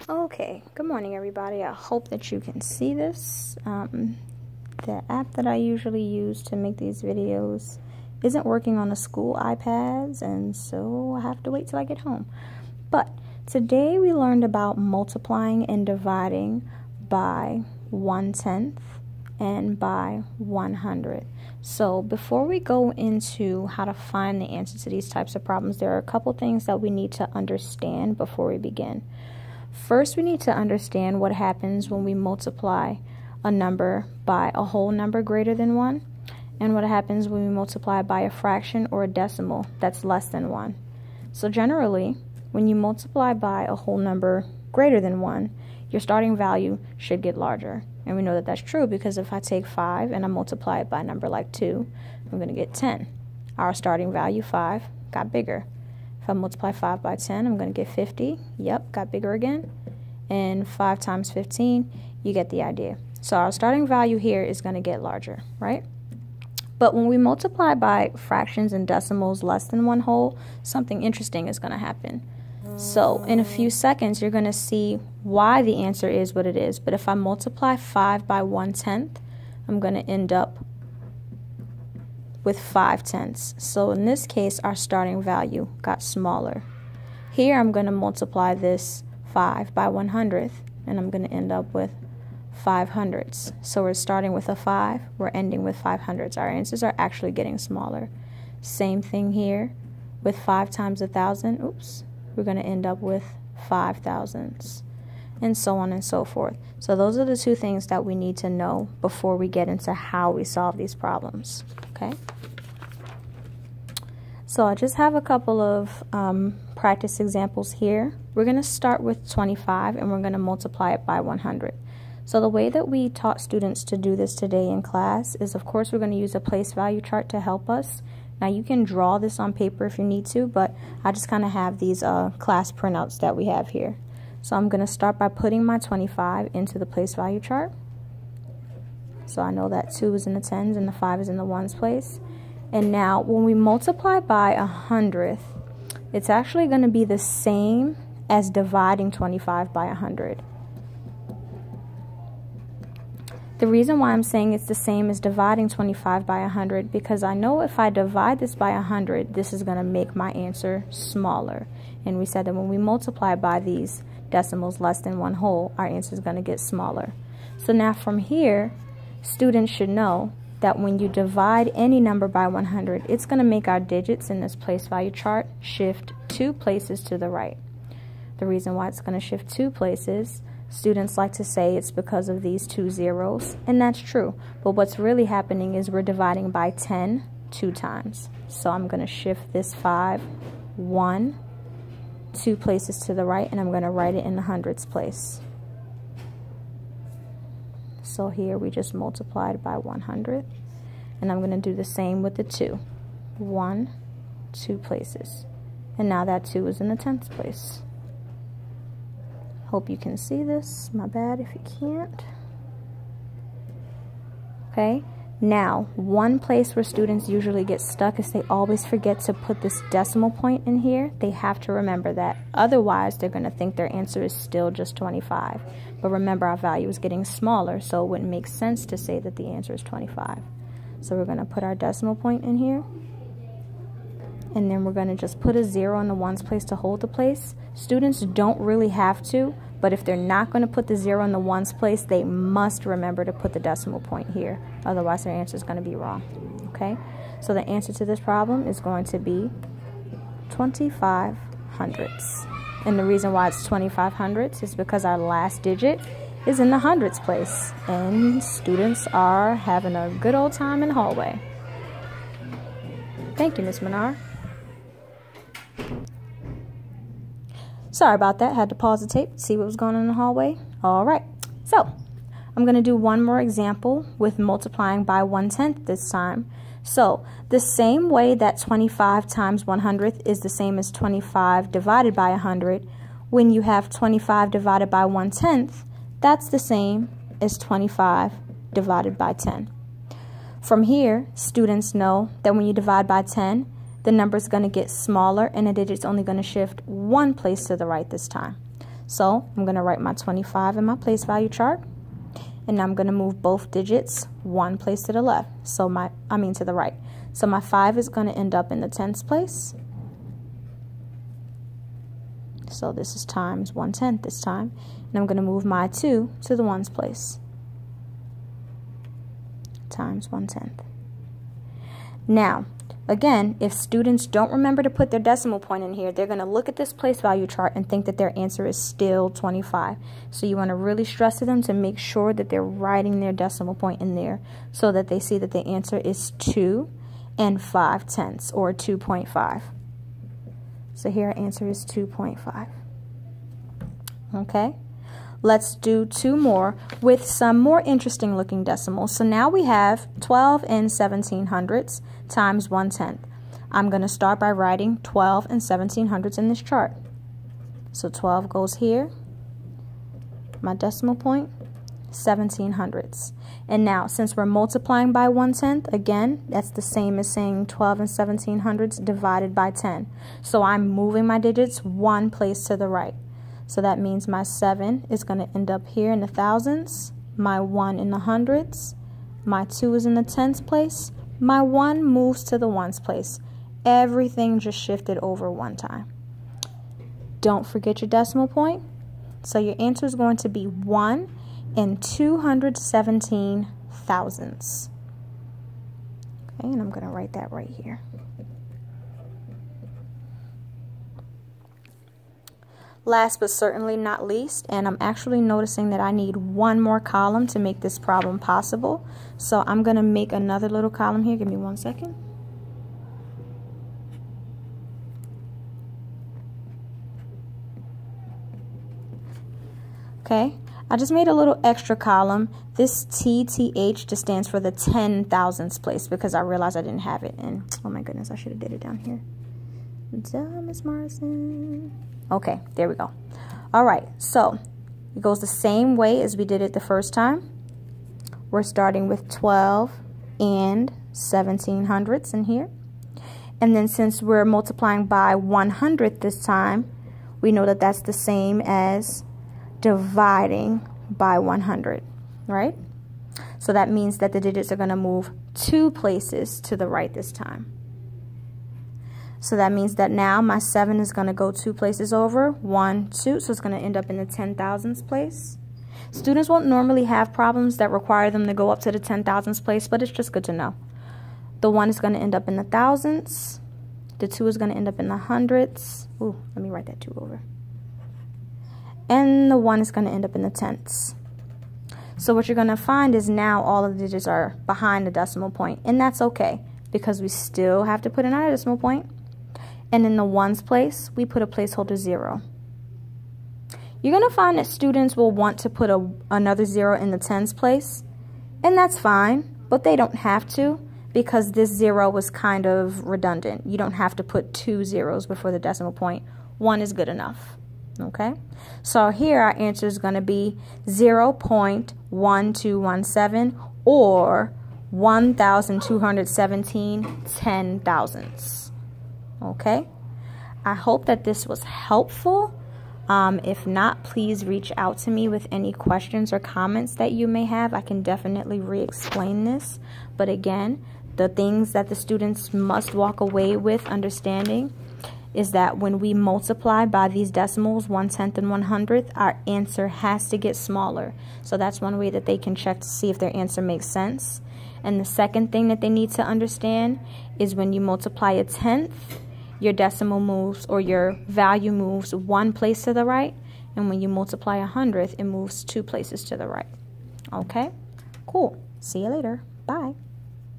Okay, good morning everybody. I hope that you can see this. The app that I usually use to make these videos isn't working on the school iPads, and so I have to wait till I get home. But today we learned about multiplying and dividing by 1/10 and by 100. So before we go into how to find the answer to these types of problems, there are a couple things that we need to understand before we begin. First, we need to understand what happens when we multiply a number by a whole number greater than 1, and what happens when we multiply by a fraction or a decimal that's less than 1. So generally, when you multiply by a whole number greater than 1, your starting value should get larger. And we know that that's true because if I take 5 and I multiply it by a number like 2, I'm going to get 10. Our starting value, 5, got bigger. If I multiply 5 by 10, I'm going to get 50. Yep, got bigger again. And 5 times 15, you get the idea. So our starting value here is going to get larger, right? But when we multiply by fractions and decimals less than 1 whole, something interesting is going to happen. So in a few seconds, you're going to see why the answer is what it is. But if I multiply 5 by 1/10, I'm going to end up with 5/10. So in this case, our starting value got smaller. Here, I'm going to multiply this 5 by 100th, and I'm going to end up with 5/100. So we're starting with a 5, we're ending with 5/100. Our answers are actually getting smaller. Same thing here with 5 times 1,000. Oops. We're going to end up with 5,000s, and so on and so forth. So those are the two things that we need to know before we get into how we solve these problems. Okay? So I just have a couple of practice examples here. We're going to start with 25, and we're going to multiply it by 100. So the way that we taught students to do this today in class is, of course, we're going to use a place value chart to help us. Now you can draw this on paper if you need to, but I just kind of have these class printouts that we have here. So I'm going to start by putting my 25 into the place value chart. So I know that 2 is in the tens and the 5 is in the ones place. And now when we multiply by 100th, it's actually going to be the same as dividing 25 by 100. The reason why I'm saying it's the same as dividing 25 by 100, because I know if I divide this by 100, this is going to make my answer smaller. And we said that when we multiply by these decimals less than 1 whole, our answer is going to get smaller. So now from here, students should know that when you divide any number by 100, it's going to make our digits in this place value chart shift 2 places to the right. The reason why it's going to shift 2 places, students like to say it's because of these 2 zeros, and that's true. But what's really happening is we're dividing by 10 2 times. So I'm going to shift this 5 2 places to the right, and I'm going to write it in the hundreds place. So here we just multiplied by 100, and I'm going to do the same with the 2. 2 places. And now that 2 is in the tenths place. Hope you can see this. My bad if you can't. Okay, now one place where students usually get stuck is they always forget to put this decimal point in here. They have to remember that. Otherwise, they're going to think their answer is still just 25. But remember, our value is getting smaller, so it wouldn't make sense to say that the answer is 25. So we're going to put our decimal point in here. And then we're going to just put a 0 in the ones place to hold the place. Students don't really have to, but if they're not going to put the 0 in the ones place, they must remember to put the decimal point here. Otherwise, their answer is going to be wrong. Okay? So the answer to this problem is going to be 25 hundredths. And the reason why it's 25 hundredths is because our last digit is in the hundreds place. And students are having a good old time in the hallway. Thank you, Miss Menard. Sorry about that. Had to pause the tape to see what was going on in the hallway. All right. So I'm going to do one more example with multiplying by 1/10 this time. So the same way that 25 times 100th is the same as 25 divided by 100, when you have 25 divided by 1/10, that's the same as 25 divided by 10. From here, students know that when you divide by 10, the number is going to get smaller and the digit's only going to shift 1 place to the right this time. So I'm going to write my 25 in my place value chart. And I'm going to move both digits one place to the left. So to the right. So my 5 is going to end up in the tens place. So this is times 1/10 this time. And I'm going to move my 2 to the ones place. Times 1/10. Now, again, if students don't remember to put their decimal point in here, they're going to look at this place value chart and think that their answer is still 25. So you want to really stress to them to make sure that they're writing their decimal point in there so that they see that the answer is 2 5/10 or 2.5. So here our answer is 2.5. Okay, let's do 2 more with some more interesting looking decimals. So now we have 12 1700ths times 1/10. I'm going to start by writing 12 1700ths in this chart. So 12 goes here, my decimal point, 1700ths. And now, since we're multiplying by 1/10, again, that's the same as saying 12 1700ths divided by 10. So I'm moving my digits one place to the right. So that means my 7 is going to end up here in the thousands, my 1 in the hundreds, my 2 is in the tens place, my 1 moves to the ones place. Everything just shifted over one time. Don't forget your decimal point. So your answer is going to be 1 217 thousandths. Okay, and I'm going to write that right here. Last but certainly not least, and I'm actually noticing that I need one more column to make this problem possible. So I'm going to make another little column here. Give me 1 second. Okay, I just made a little extra column. This TTH just stands for the 10 thousandths place because I realized I didn't have it. And oh my goodness, I should have did it down here. Miss Morrison. Okay, there we go. All right, so it goes the same way as we did it the first time. We're starting with 12 1700ths in here. And then since we're multiplying by 100th this time, we know that that's the same as dividing by 100, right? So that means that the digits are going to move 2 places to the right this time. So that means that now my 7 is going to go 2 places over, 1, 2, so it's going to end up in the 10 thousandths place. Students won't normally have problems that require them to go up to the 10 thousandths place, but it's just good to know. The 1 is going to end up in the thousandths. The 2 is going to end up in the hundredths. Ooh, let me write that 2 over. And the 1 is going to end up in the tenths. So what you're going to find is now all of the digits are behind the decimal point, and that's okay because we still have to put in our decimal point. And in the ones place, we put a placeholder 0. You're going to find that students will want to put another 0 in the tens place, and that's fine, but they don't have to because this 0 was kind of redundant. You don't have to put 2 zeros before the decimal point. 1 is good enough. Okay, so here our answer is going to be 0.1217 or 1,217 10 thousandths. Okay, I hope that this was helpful. If not, please reach out to me with any questions or comments that you may have. I can definitely re-explain this. But again, the things that the students must walk away with understanding is that when we multiply by these decimals, 1/10 and 100th, our answer has to get smaller. So that's one way that they can check to see if their answer makes sense. And the second thing that they need to understand is when you multiply a 10th, your decimal moves or your value moves 1 place to the right. And when you multiply 100th, it moves 2 places to the right. Okay, cool. See you later. Bye.